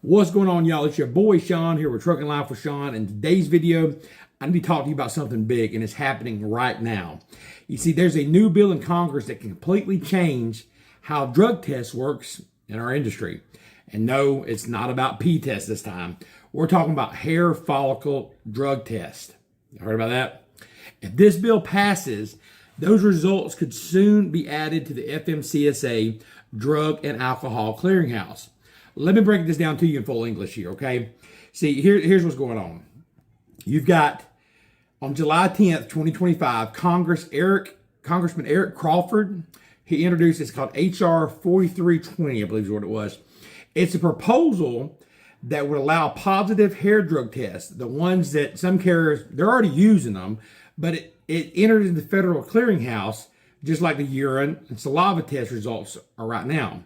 What's going on, y'all? It's your boy Sean here with Trucking Life with Sean. In today's video, I need to talk to you about something big, and it's happening right now. You see, there's a new bill in Congress that can completely change how drug tests works in our industry. And no, it's not about pee test this time. We're talking about hair follicle drug test. You heard about that? If this bill passes, those results could soon be added to the FMCSA Drug and Alcohol Clearinghouse. Let me break this down to you in full English here, okay? See, here's what's going on. You've got, on July 10th, 2025, Congressman Eric Crawford, he introduced, it's called HR 4320, I believe is what it was. It's a proposal that would allow positive hair drug tests, the ones that some carriers, they're already using them, but it entered into the federal clearinghouse, just like the urine and saliva test results are right now.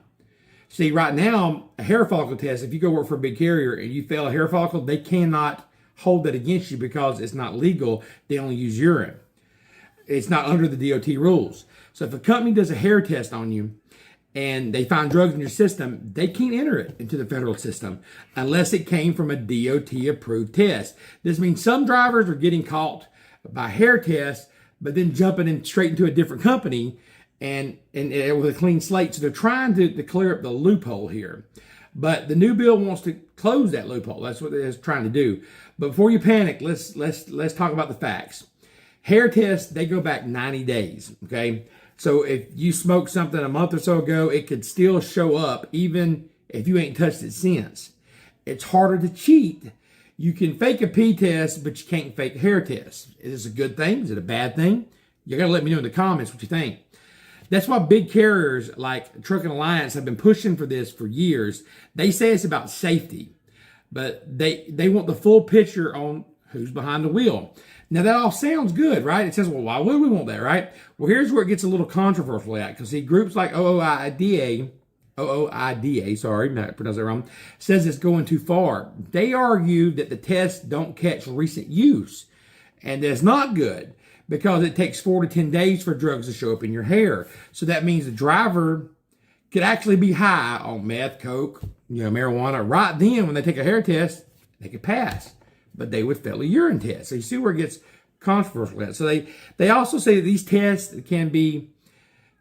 See, right now, a hair follicle test, if you go work for a big carrier and you fail a hair follicle, they cannot hold that against you because it's not legal. They only use urine. It's not under the DOT rules. So if a company does a hair test on you and they find drugs in your system, they can't enter it into the federal system unless it came from a DOT-approved test. This means some drivers are getting caught by hair tests, but then jumping in straight into a different company and with a clean slate. So they're trying to clear up the loophole here. But the new bill wants to close that loophole. That's what they're trying to do. But before you panic, let's talk about the facts. Hair tests, they go back 90 days, okay? So if you smoked something a month or so ago, it could still show up even if you ain't touched it since. It's harder to cheat. You can fake a pee test, but you can't fake a hair test. Is this a good thing? Is it a bad thing? You gotta let me know in the comments what you think. That's why big carriers like Trucking Alliance have been pushing for this for years. They say it's about safety, but they want the full picture on who's behind the wheel. Now that all sounds good, right? It says, well, why would we want that, right? Well, here's where it gets a little controversial at, because see, groups like OOIDA, sorry, not pronounced that wrong, says it's going too far. They argue that the tests don't catch recent use, and that's not good, because it takes 4 to 10 days for drugs to show up in your hair. So that means the driver could actually be high on meth, coke, marijuana. Right then, when they take a hair test, they could pass, but they would fail a urine test. So you see where it gets controversial at. So they also say that these tests can be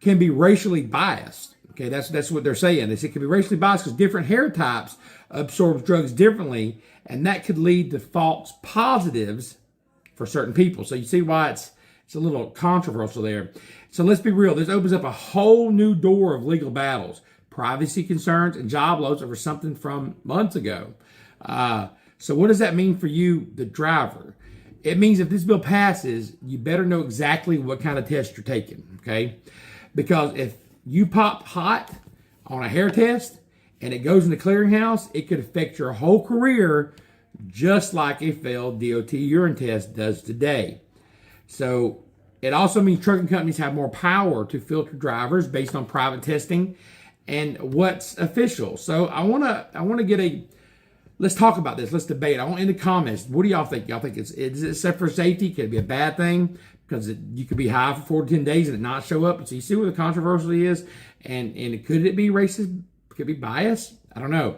racially biased. Okay, that's what they're saying. They say it can be racially biased because different hair types absorb drugs differently, and that could lead to false positives for certain people. So you see why it's a little controversial there. So let's be real. This opens up a whole new door of legal battles, privacy concerns, and job loss over something from months ago. So what does that mean for you, the driver? It means if this bill passes, you better know exactly what kind of test you're taking, okay? Because if you pop hot on a hair test and it goes in the clearinghouse, it could affect your whole career just like a failed DOT urine test does today. So it also means trucking companies have more power to filter drivers based on private testing and what's official. So I want to let's talk about this. Let's debate. I want in the comments, what do y'all think? Y'all think is it set for safety? Could it be a bad thing? Because you could be high for 4 to 10 days and it not show up. So you see what the controversy is? And could it be racist? Could it be biased? I don't know.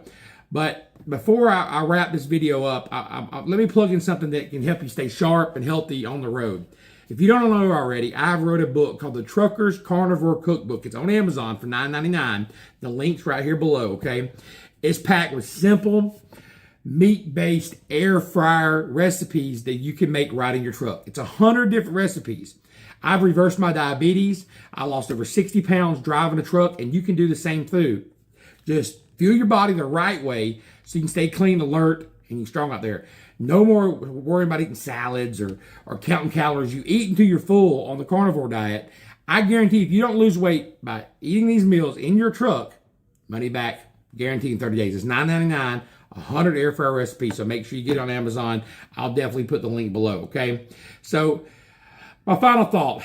But before I wrap this video up, let me plug in something that can help you stay sharp and healthy on the road. If you don't know already, I've wrote a book called The Trucker's Carnivore Cookbook. It's on Amazon for $9.99. The link's right here below, okay? It's packed with simple, meat-based air fryer recipes that you can make right in your truck. It's 100 different recipes. I've reversed my diabetes. I lost over 60 pounds driving a truck, and you can do the same food. Just fuel your body the right way so you can stay clean, alert, and you're strong out there. No more worrying about eating salads or counting calories. You eat until you're full on the carnivore diet. I guarantee if you don't lose weight by eating these meals in your truck, money back, guaranteed in 30 days. It's $9.99, 100 air fryer recipes. So make sure you get it on Amazon. I'll definitely put the link below, okay? So my final thought,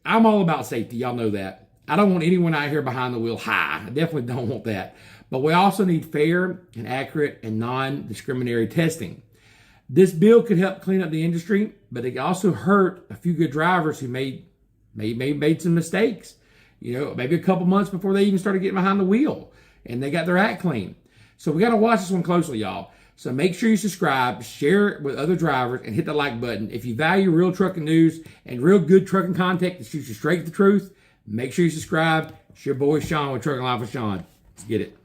I'm all about safety. Y'all know that. I don't want anyone out here behind the wheel high. I definitely don't want that. But we also need fair and accurate and non-discriminatory testing. This bill could help clean up the industry, but it could also hurt a few good drivers who made some mistakes. Maybe a couple months before they even started getting behind the wheel and they got their act clean. So we got to watch this one closely, y'all. So make sure you subscribe, share it with other drivers, and hit the like button. If you value real trucking news and real good trucking content that shoots you straight to the truth, make sure you subscribe. It's your boy Sean with Trucking Life with Sean. Let's get it.